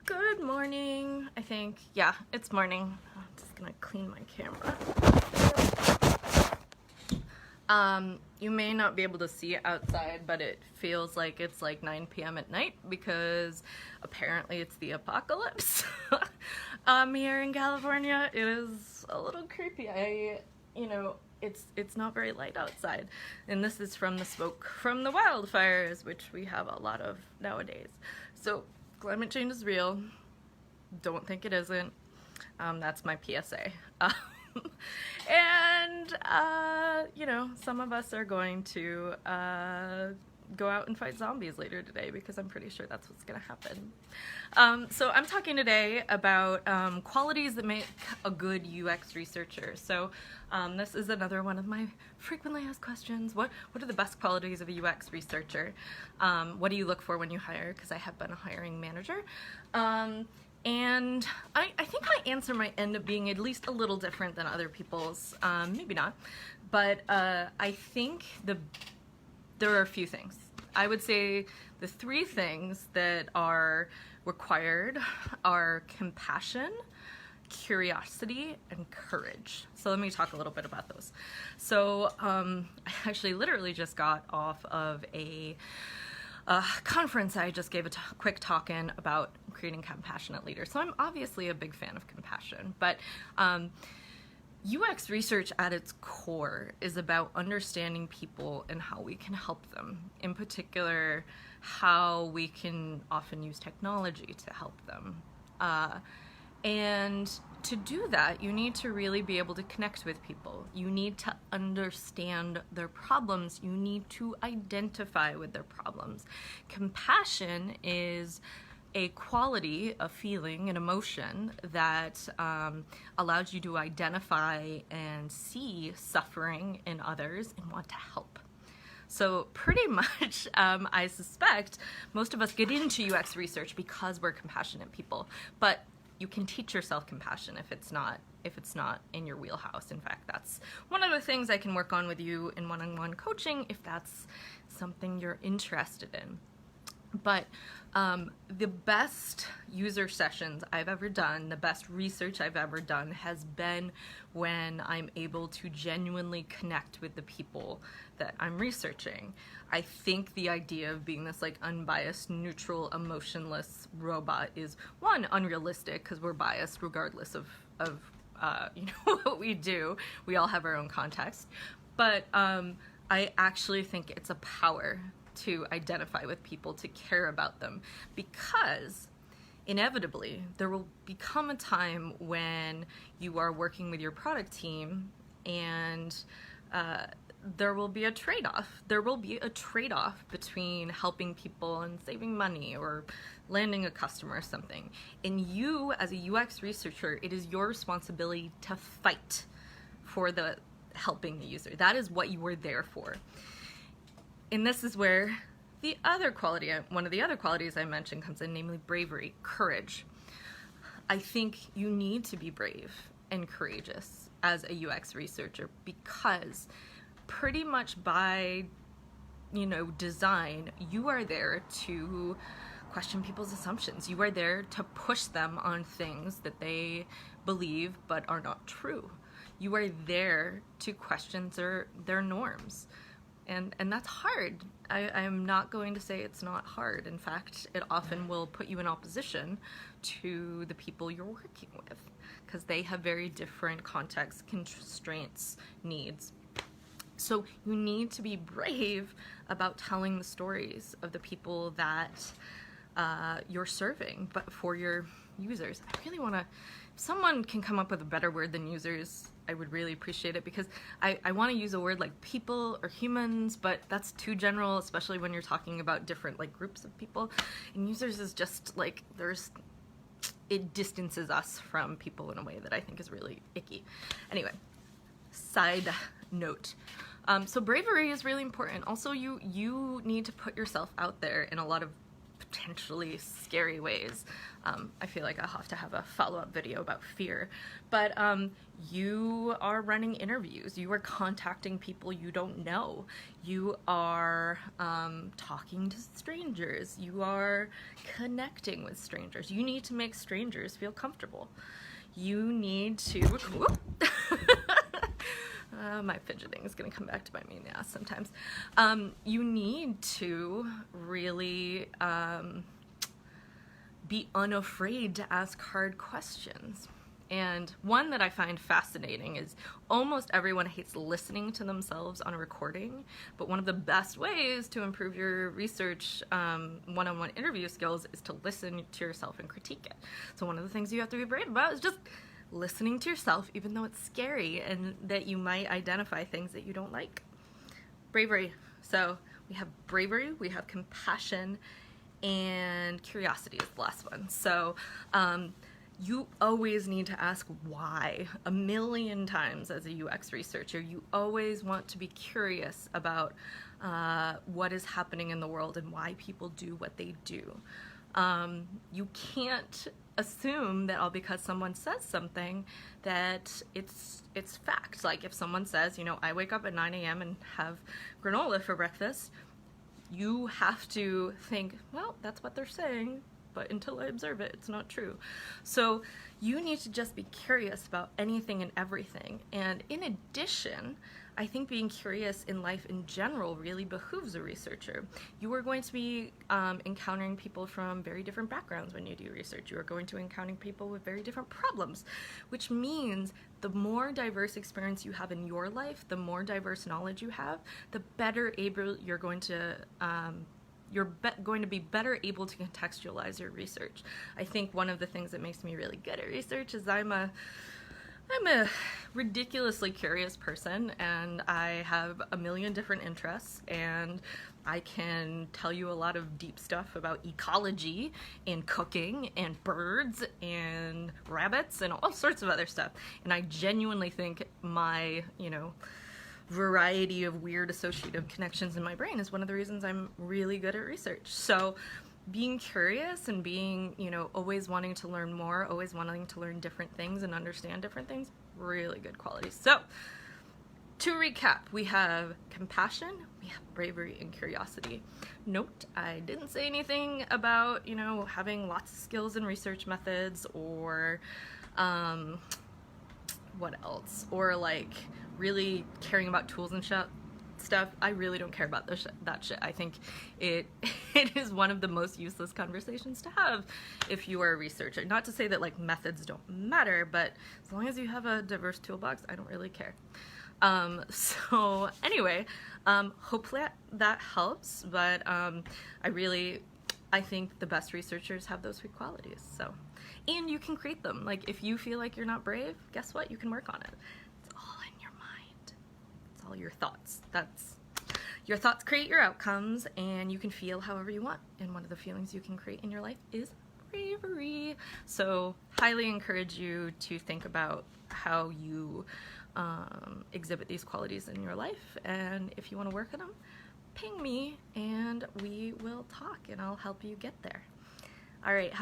Good morning, I think. Yeah, it's morning. I'm just gonna clean my camera. You may not be able to see it outside, but it feels like it's like 9 p.m. at night because apparently it's the apocalypse. Here in California, it is a little creepy. It's not very light outside, and this is from the smoke from the wildfires, which we have a lot of nowadays. So climate change is real. Don't think it isn't. That's my PSA. And some of us are going to go out and fight zombies later today because I'm pretty sure that's what's going to happen. So I'm talking today about qualities that make a good UX researcher. So this is another one of my frequently asked questions. What are the best qualities of a UX researcher? What do you look for when you hire? Because I have been a hiring manager. And I think my answer might end up being at least a little different than other people's. Maybe not. But I think there are a few things. I would say the three things that are required are compassion, curiosity, and courage. So let me talk a little bit about those. So I actually literally just got off of a conference. I just gave a quick talk in about creating compassionate leaders. So I'm obviously a big fan of compassion, but UX research at its core is about understanding people and how we can help them. In particular, how we can often use technology to help them. And to do that, you need to really be able to connect with people. You need to understand their problems. You need to identify with their problems. Compassion is a quality, a feeling, an emotion that allows you to identify and see suffering in others and want to help. So pretty much, I suspect most of us get into UX research because we're compassionate people, but you can teach yourself compassion if it's not in your wheelhouse. In fact, that's one of the things I can work on with you in one-on-one coaching if that's something you're interested in. But the best user sessions I've ever done, the best research I've ever done has been when I'm able to genuinely connect with the people that I'm researching. I think the idea of being this like unbiased, neutral, emotionless robot is one, unrealistic because we're biased regardless of what we do. We all have our own context. But I actually think it's a power to identify with people, to care about them, because inevitably there will become a time when you are working with your product team and there will be a trade-off. There will be a trade-off between helping people and saving money or landing a customer or something. And you, as a UX researcher, it is your responsibility to fight for the helping the user. That is what you were there for. And this is where the other quality, one of the other qualities I mentioned comes in, namely bravery, courage. I think you need to be brave and courageous as a UX researcher because pretty much by, design, you are there to question people's assumptions. You are there to push them on things that they believe but are not true. You are there to question their norms. And that's hard. I'm not going to say it's not hard. In fact, it often will put you in opposition to the people you're working with because they have very different contexts, constraints, needs. So you need to be brave about telling the stories of the people that you're serving, but for your users. I really want to, if someone can come up with a better word than users, I would really appreciate it, because I want to use a word like people or humans, but that's too general, especially when you're talking about different like groups of people. And users is just like, it distances us from people in a way that I think is really icky. Anyway, side note. So bravery is really important. Also, you need to put yourself out there in a lot of potentially scary ways. I feel like I'll have to have a follow-up video about fear. But you are running interviews. You are contacting people you don't know. You are talking to strangers. You are connecting with strangers. You need to make strangers feel comfortable. You need to... my fidgeting is going to come back to bite me in the ass sometimes. You need to really be unafraid to ask hard questions. And one that I find fascinating is almost everyone hates listening to themselves on a recording, but one of the best ways to improve your research one-on-one interview skills is to listen to yourself and critique it. So one of the things you have to be brave about is just listening to yourself, even though it's scary and that you might identify things that you don't like. Bravery. So we have bravery, we have compassion, and curiosity is the last one. So you always need to ask why a million times as a UX researcher. You always want to be curious about what is happening in the world and why people do what they do. You can't assume that all because someone says something that it's fact. Like if someone says, you know, I wake up at 9 a.m. and have granola for breakfast, you have to think, well, that's what they're saying, but until I observe it, it's not true. So you need to just be curious about anything and everything. And in addition, I think being curious in life in general really behooves a researcher. You are going to be encountering people from very different backgrounds when you do research. You are going to encounter people with very different problems, which means the more diverse experience you have in your life, the more diverse knowledge you have, the better able you're going to going to be better able to contextualize your research. I think one of the things that makes me really good at research is I'm a ridiculously curious person, and I have a million different interests, and I can tell you a lot of deep stuff about ecology and cooking and birds and rabbits and all sorts of other stuff. And I genuinely think my, variety of weird associative connections in my brain is one of the reasons I'm really good at research. So being curious and being, always wanting to learn more, always wanting to learn different things and understand different things, really good qualities. So to recap, we have compassion, we have bravery, and curiosity. Note, I didn't say anything about, having lots of skills and research methods or what else? Or like really caring about tools and stuff. I really don't care about that shit. I think it is one of the most useless conversations to have if you are a researcher. Not to say that like methods don't matter, but as long as you have a diverse toolbox, I don't really care. So anyway, hopefully that helps, but I think the best researchers have those three qualities. So, and you can create them. Like if you feel like you're not brave, guess what? You can work on it. It's all in your mind. It's all your thoughts. Your thoughts create your outcomes, and you can feel however you want. And one of the feelings you can create in your life is bravery. So highly encourage you to think about how you exhibit these qualities in your life. And if you want to work on them, ping me and we will talk and I'll help you get there. All right.